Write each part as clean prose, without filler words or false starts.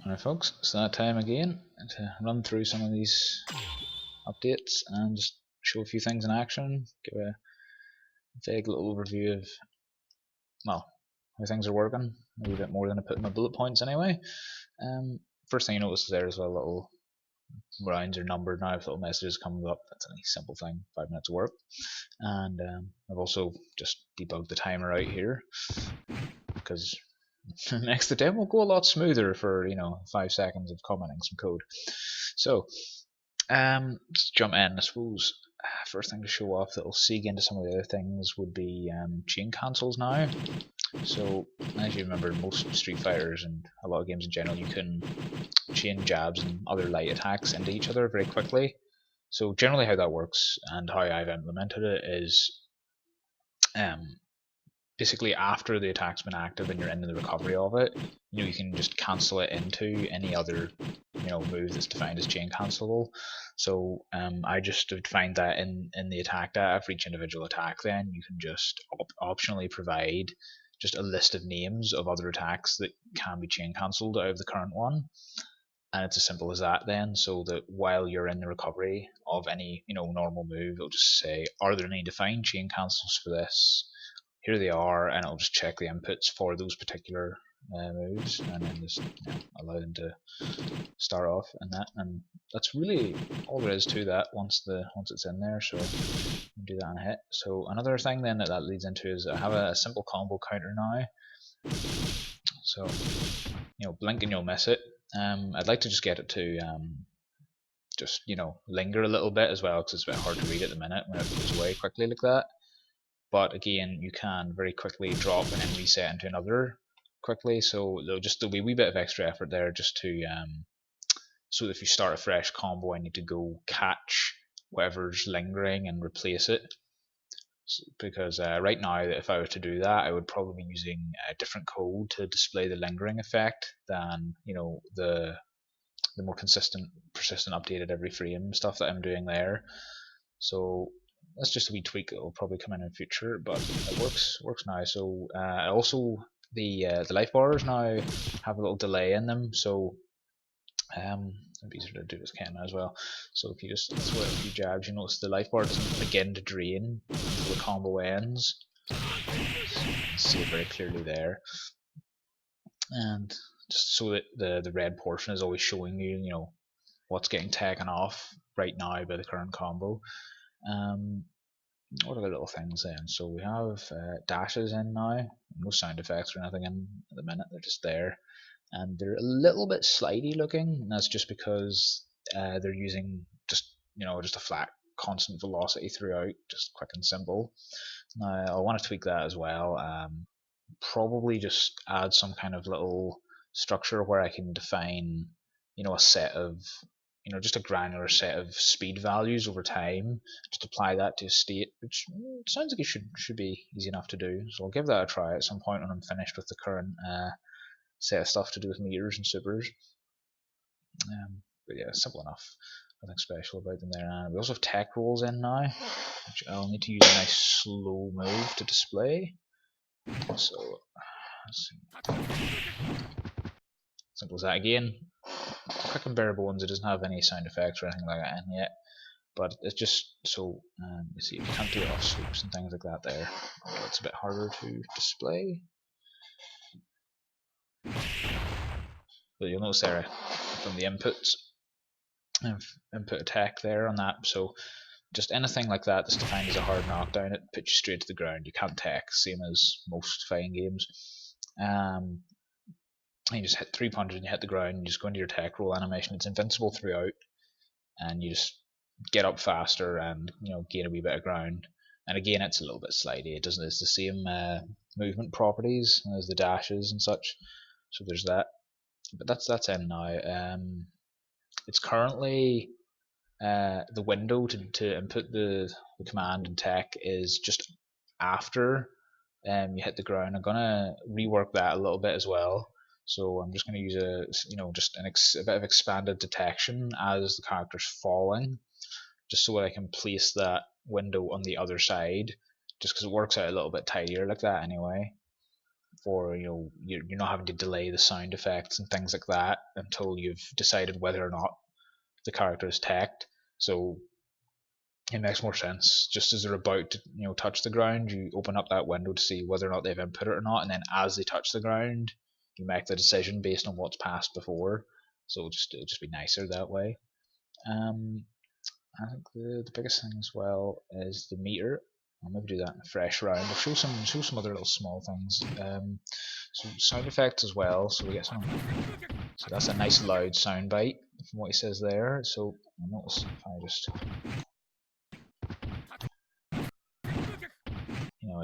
Alright folks, it's that time again to run through some of these updates and just show a few things in action, give a vague little overview of, well, how things are working, a wee bit more than I put in my bullet points anyway. First thing you notice there is a little rounds are numbered now with little messages coming up. That's a nice simple thing, 5 minutes of work. And I've also just debugged the timer out here because next the demo will go a lot smoother for 5 seconds of commenting some code. So let's jump in. I suppose first thing to show off that'll seek into some of the other things would be chain cancels now. So as you remember, most Street Fighters and a lot of games in general, you can chain jabs and other light attacks into each other very quickly. So generally how that works and how I've implemented it is basically after the attack's been active and you're in the recovery of it, you can just cancel it into any other move that's defined as chain cancelable. So I just defined that in the attack data for each individual attack. Then you can just optionally provide just a list of names of other attacks that can be chain cancelled out of the current one, and it's as simple as that then, so that while you're in the recovery of any normal move, it'll just say, are there any defined chain cancels for this? Here they are, and it'll just check the inputs for those particular moves and then just allow them to start off in that. And that's really all there is to that once it's in there. So you do that on a hit. So another thing then that leads into is I have a simple combo counter now. So blink and you'll miss it. I'd like to just get it to just linger a little bit as well, because it's a bit hard to read at the minute when it goes away quickly like that. But again, you can very quickly drop and then reset into another quickly, so there'll be a wee bit of extra effort there just to so if you start a fresh combo, I need to go catch whatever's lingering and replace it. Because right now, if I were to do that, I would probably be using a different code to display the lingering effect than the more consistent, persistent, updated every frame stuff that I'm doing there. So that's just a wee tweak that will probably come in future, but it works now. So also the life bars now have a little delay in them, so it'd be easier to do with Ken as well. So if you just throw a few jabs, you notice the life bar doesn't begin to drain until the combo ends. You can see it very clearly there, and just so that the red portion is always showing you, what's getting taken off right now by the current combo. What other little things then? So we have dashes in now. No sound effects or anything in at the minute. They're just there, and they're a little bit slidey looking. And that's just because they're using just a flat constant velocity throughout, just quick and simple. Now I want to tweak that as well. Probably just add some kind of little structure where I can define a set of just a granular set of speed values over time, just apply that to a state, which sounds like it should be easy enough to do. So I'll give that a try at some point when I'm finished with the current set of stuff to do with meters and supers. But yeah, simple enough. Nothing special about them there. And we also have tech rolls in now, which I'll need to use a nice slow move to display. So let's see. Simple as that again. Quick and bare bones. It doesn't have any sound effects or anything like that in yet, but it's just so you see, if you can't do it off sweeps and things like that there, it's a bit harder to display. But you'll notice there from the inputs, input attack there on that, so just anything like that that's defined as a hard knockdown, it puts you straight to the ground. You can't tech, same as most fighting games. You just hit 3 punches and you hit the ground, you just go into your tech roll animation. It's invincible throughout, and you just get up faster and gain a wee bit of ground. And again, it's a little bit slidey. It's the same movement properties as the dashes and such. So there's that. But that's in now. It's currently the window to input the command and tech is just after you hit the ground. I'm gonna rework that a little bit as well. So I'm just going to use a bit of expanded detection as the character's falling, just so that I can place that window on the other side, just because it works out a little bit tidier like that anyway. for you're not having to delay the sound effects and things like that until you've decided whether or not the character is tagged. So it makes more sense. Just as they're about to touch the ground, you open up that window to see whether or not they've input it or not, and then as they touch the ground, you make the decision based on what's passed before. So it'll just be nicer that way. I think the biggest thing as well is the meter. I'll maybe do that in a fresh round. I'll show some other little small things. So sound effects as well. So we get some. So that's a nice loud sound bite from what he says there. So I'll notice if I just,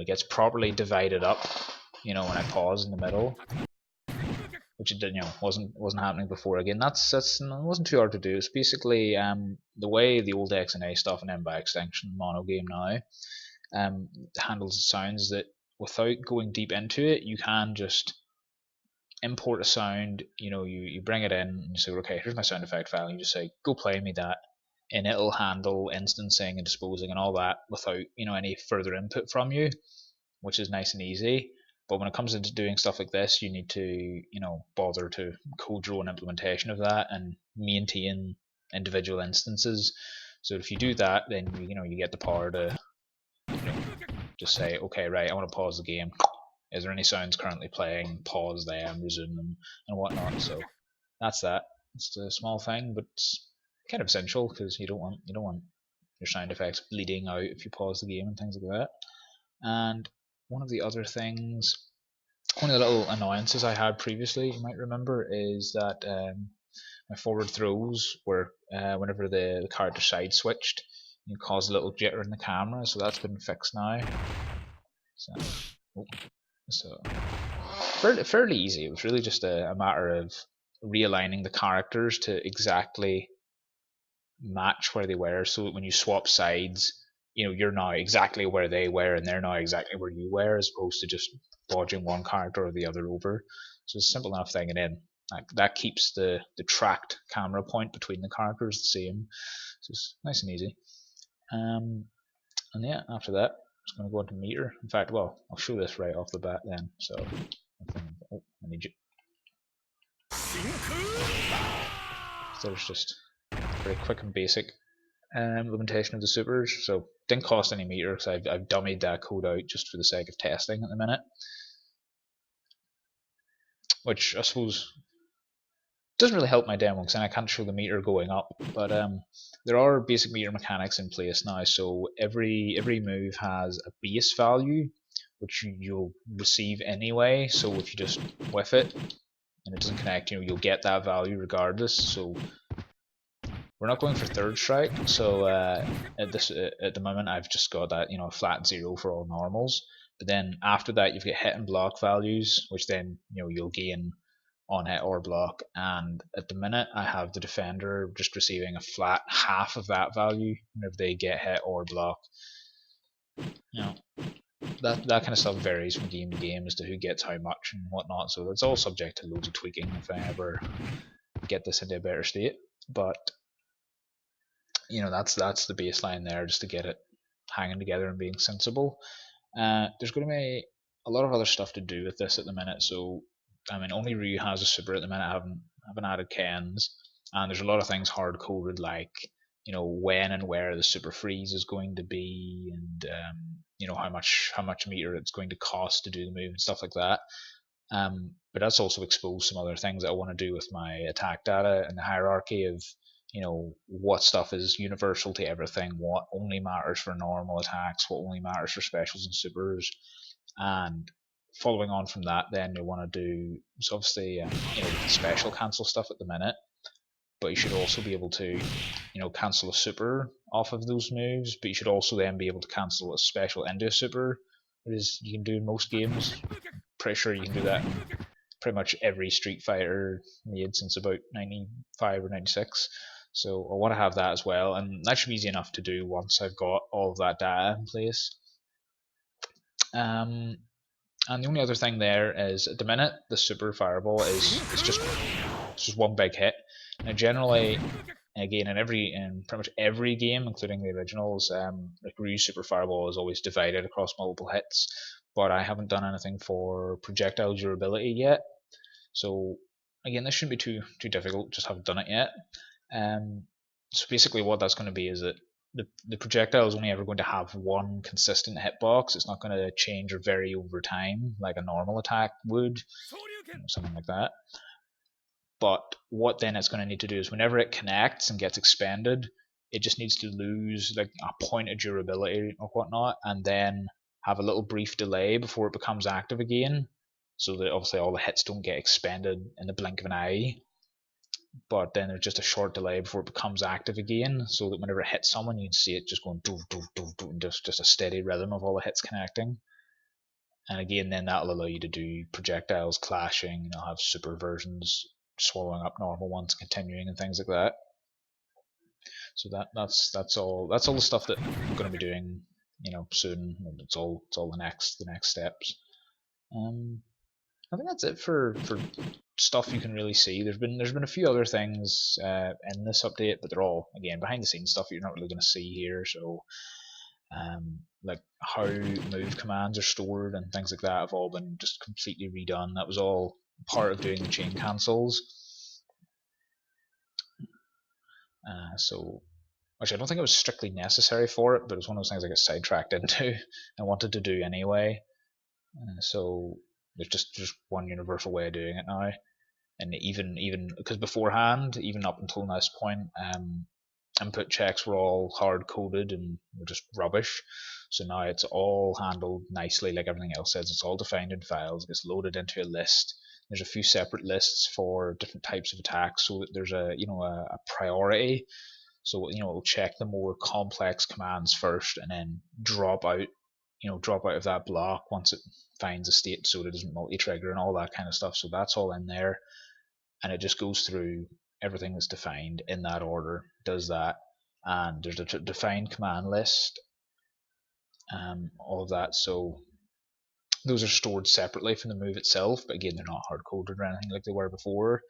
it gets properly divided up. When I pause in the middle, which it wasn't happening before. Again, it wasn't too hard to do. It's basically the way the old XNA stuff and then by extension mono game now handles the sounds, that without going deep into it, you can just import a sound. You bring it in and you say, okay, here's my sound effect file. You just say, go play me that, and it'll handle instancing and disposing and all that without any further input from you, which is nice and easy. But when it comes into doing stuff like this, you need to bother to code your own implementation of that and maintain individual instances. So if you do that, then you get the power to just say, okay, right, I want to pause the game. Is there any sounds currently playing? Pause them, resume them, and whatnot. So that's that. It's a small thing, but it's kind of essential because you don't want your sound effects bleeding out if you pause the game and things like that. And one of the little annoyances I had previously, you might remember, is that my forward throws were whenever the character side switched, you caused a little jitter in the camera. So that's been fixed now. So fairly easy. It was really just a matter of realigning the characters to exactly match where they were, so that when you swap sides, you're now exactly where they were and they're now exactly where you were, as opposed to just dodging one character or the other over. So it's a simple enough thing, and then that keeps the tracked camera point between the characters the same. So it's nice and easy. And yeah, after that, I'm just going to go into meter. In fact, well, I'll show this right off the bat then. So I need you. So there's just very quick and basic implementation of the supers. So didn't cost any meter because I've dummied that code out just for the sake of testing at the minute, which I suppose doesn't really help my demo because I can't show the meter going up. But there are basic meter mechanics in place now. So every move has a base value which you'll receive anyway. So if you just whiff it and it doesn't connect, you'll get that value regardless. So we're not going for third strike, so at the moment I've just got that flat 0 for all normals. But then after that you've got hit and block values, which then you'll gain on hit or block. And at the minute I have the defender just receiving a flat half of that value whenever they get hit or block. That kind of stuff varies from game to game as to who gets how much and whatnot. So it's all subject to loads of tweaking if I ever get this into a better state. But that's the baseline there, just to get it hanging together and being sensible. There's going to be a lot of other stuff to do with this at the minute. So only Ryu has a super at the minute. I haven't added Ken's, and there's a lot of things hard coded, like when and where the super freeze is going to be, and how much meter it's going to cost to do the move and stuff like that. But that's also exposed some other things that I want to do with my attack data and the hierarchy of what stuff is universal to everything, what only matters for normal attacks, what only matters for specials and supers. And following on from that, then you want to do, so obviously special cancel stuff at the minute, but you should also be able to cancel a super off of those moves, but you should also then be able to cancel a special into a super, as you can do in most games. Pretty sure you can do that in pretty much every Street Fighter made since about 95 or 96. So I want to have that as well, and that should be easy enough to do once I've got all of that data in place. And the only other thing there is, at the minute, the super fireball is just one big hit. Now generally, again, in pretty much every game, including the originals, like Ryu's super fireball is always divided across multiple hits. but I haven't done anything for projectile durability yet. So again, this shouldn't be too difficult, just haven't done it yet. So basically what that's going to be is that the projectile is only ever going to have one consistent hitbox. It's not going to change or vary over time like a normal attack would, something like that. But what then it's going to need to do is whenever it connects and gets expended, it just needs to lose like a point of durability or whatnot, and then have a little brief delay before it becomes active again, so that obviously all the hits don't get expended in the blink of an eye. But then there's just a short delay before it becomes active again, so that whenever it hits someone, you can see it just going doof, doof, doof, doof, just a steady rhythm of all the hits connecting. And again, then that'll allow you to do projectiles clashing, and you'll have super versions swallowing up normal ones, continuing, and things like that. So that's all the stuff that I'm going to be doing, soon. It's all the next steps. I think that's it for stuff you can really see. There's been a few other things in this update, but they're all again behind the scenes stuff you're not really going to see here. So like how move commands are stored and things like that have all been just completely redone. That was all part of doing the chain cancels. So which I don't think it was strictly necessary for it, but it's one of those things I got sidetracked into and wanted to do anyway. So there's just one universal way of doing it now. And even because beforehand, even up until this point, input checks were all hard coded and were just rubbish. So now it's all handled nicely, like everything else says. It's all defined in files. It gets loaded into a list. There's a few separate lists for different types of attacks, so that there's a priority. So it'll check the more complex commands first, and then drop out of that block once it finds a state, so it doesn't multi-trigger and all that kind of stuff. So that's all in there, and it just goes through everything that's defined in that order, does that, and there's a defined command list, all of that. So those are stored separately from the move itself, but again, they're not hard coded or anything like they were before.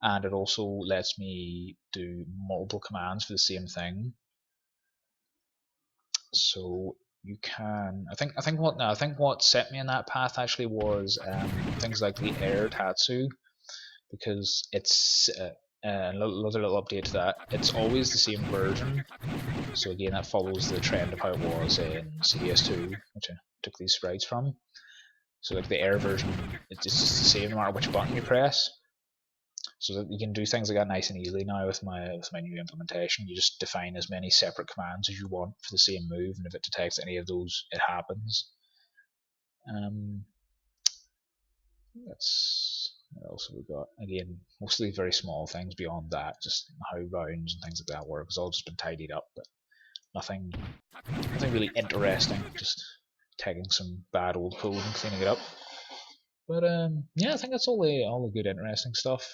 And it also lets me do multiple commands for the same thing. So you can, I think what set me on that path actually was things like the air Tatsu, because it's another little update to that. It's always the same version. So again, that follows the trend of how it was in CVS2, which I took these sprites from. So like the air version, it's just the same no matter which button you press. So that you can do things like that nice and easily now with my new implementation. You just define as many separate commands as you want for the same move, and if it detects any of those, it happens. That's what else have we got? Again, mostly very small things beyond that, just how rounds and things like that work. It's all just been tidied up, but nothing really interesting. Just taking some bad old code and cleaning it up. But yeah, I think that's all the good interesting stuff.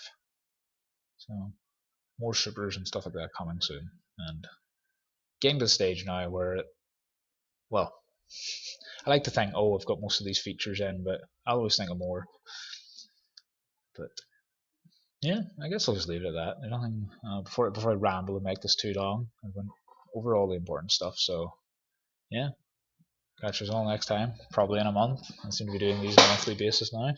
So more supers and stuff like that coming soon, and getting to the stage now where, well, I like to think, oh, I've got most of these features in, but I'll always think of more. But yeah, I guess I'll just leave it at that. There's nothing before I ramble and make this too long. I've went over all the important stuff, so yeah. Catch us all next time, probably in a month. I seem to be doing these on a monthly basis now.